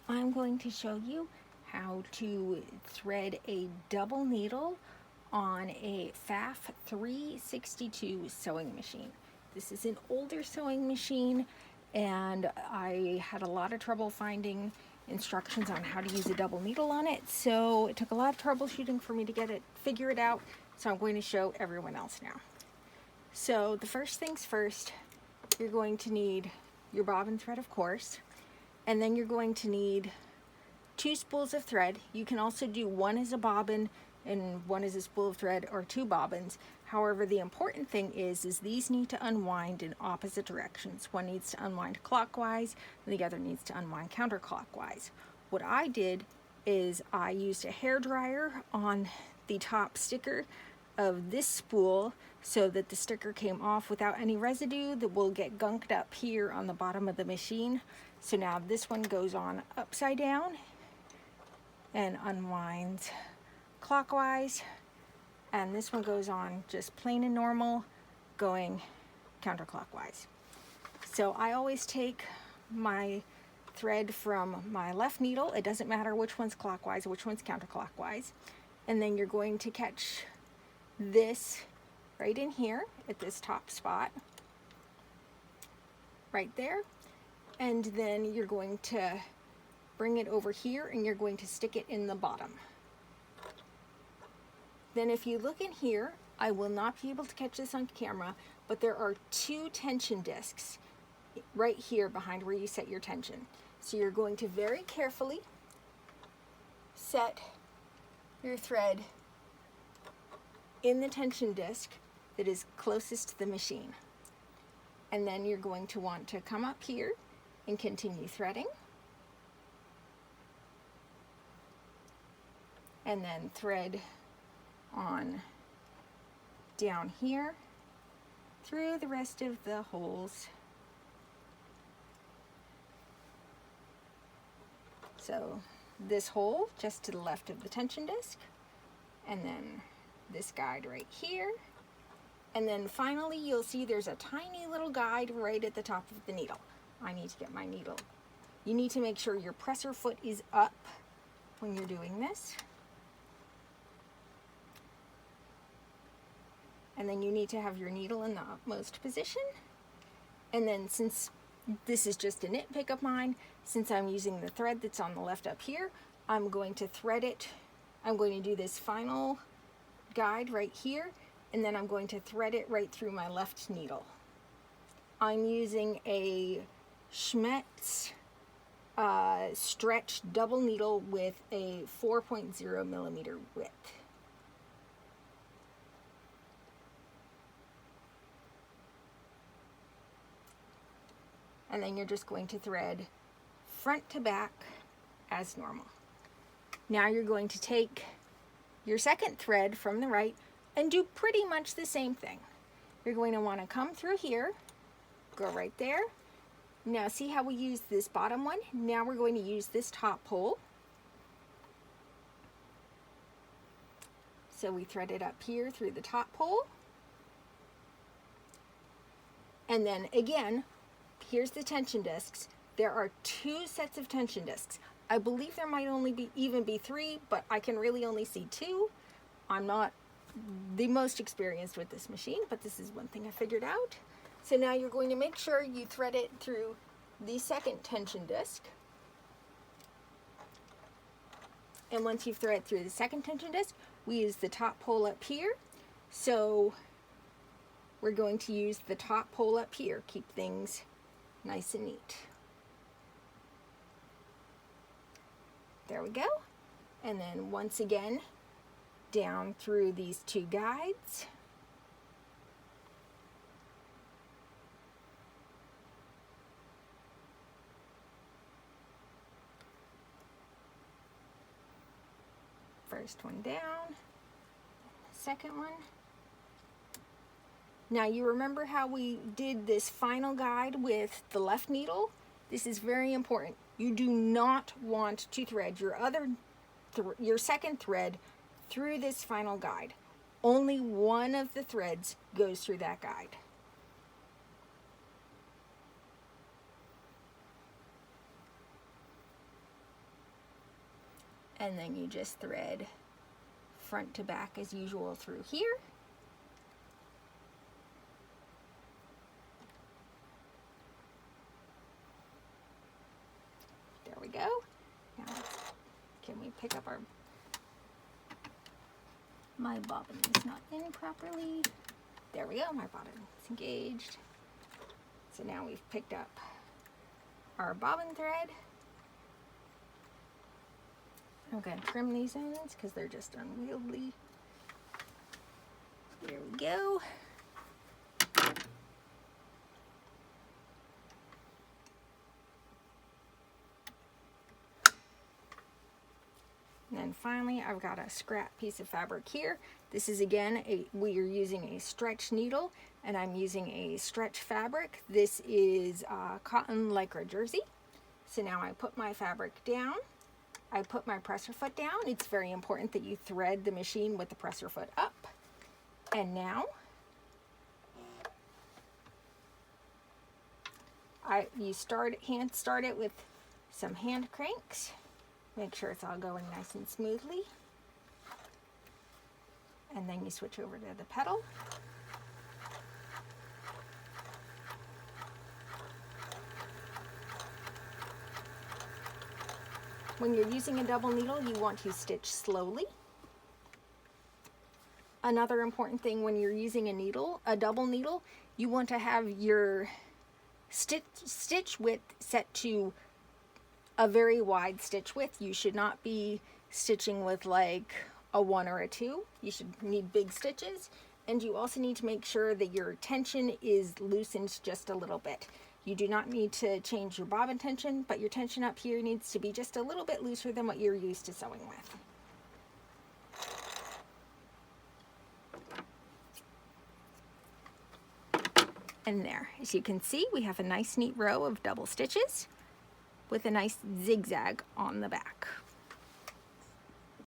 I'm going to show you how to thread a double needle on a Pfaff 362 sewing machine. This is an older sewing machine and I had a lot of trouble finding instructions on how to use a double needle on it, so it took a lot of troubleshooting for me to figure it out, so I'm going to show everyone else now. So the first things first, you're going to need your bobbin thread, of course, and then you're going to need 2 spools of thread. You can also do one as a bobbin and one as a spool of thread, or 2 bobbins. However, the important thing is these need to unwind in opposite directions. One needs to unwind clockwise and the other needs to unwind counterclockwise. What I did is I used a hair dryer on the top sticker of this spool so that the sticker came off without any residue that will get gunked up here on the bottom of the machine. So now this one goes on upside down and unwinds clockwise, and this one goes on just plain and normal, going counterclockwise. So I always take my thread from my left needle. It doesn't matter which one's clockwise or which one's counterclockwise. And then you're going to catch this right in here at this top spot, right there. And then you're going to bring it over here and you're going to stick it in the bottom. Then if you look in here, I will not be able to catch this on camera, but there are 2 tension discs right here behind where you set your tension. So you're going to very carefully set your thread in the tension disc that is closest to the machine. And then you're going to want to come up here and continue threading. And then thread on down here through the rest of the holes. So this hole just to the left of the tension disc, and then this guide right here, and then finally you'll see there's a tiny little guide right at the top of the needle. I need to get my needle. You need to make sure your presser foot is up when you're doing this. And then you need to have your needle in the upmost position. And then since this is just a nitpick of mine, since I'm using the thread that's on the left up here, I'm going to thread it. I'm going to do this final guide right here, and then I'm going to thread it right through my left needle. I'm using a Schmetz stretch double needle with a 4.0 millimeter width. And then you're just going to thread front to back as normal. Now you're going to take your second thread from the right and do pretty much the same thing. You're going to want to come through here, go right there. Now see how we use this bottom one? Now we're going to use this top pole. So we thread it up here through the top pole. And then again, here's the tension discs. There are 2 sets of tension discs. I believe there might only even be 3, but I can really only see 2. I'm not the most experienced with this machine, but this is one thing I figured out. So now you're going to make sure you thread it through the second tension disc. And once you've threaded through the second tension disc, we use the top pole up here. So we're going to use the top pole up here, keep things nice and neat. There we go. And then once again, down through these 2 guides. First one down, second one. Now you remember how we did this final guide with the left needle? This is very important. You do not want to thread your second thread through this final guide. Only one of the threads goes through that guide. and then you just thread front to back as usual through here. There we go. Now, can we pick up my bobbin is not in properly. There we go, my bobbin is engaged. So now we've picked up our bobbin thread. I'm going to trim these ends because they're just unwieldy. There we go. And then finally, I've got a scrap piece of fabric here. This is again, we are using a stretch needle, and I'm using a stretch fabric. This is cotton lycra jersey. So now I put my fabric down. I put my presser foot down. It's very important that you thread the machine with the presser foot up. And now, you hand start it with some hand cranks. Make sure it's all going nice and smoothly. And then you switch over to the pedal. When you're using a double needle, you want to stitch slowly. Another important thing when you're using a double needle, you want to have your stitch width set to a very wide stitch width. You should not be stitching with like a 1 or a 2. You should need big stitches, and you also need to make sure that your tension is loosened just a little bit. You do not need to change your bobbin tension, but your tension up here needs to be just a little bit looser than what you're used to sewing with. And there, as you can see, we have a nice neat row of double stitches with a nice zigzag on the back.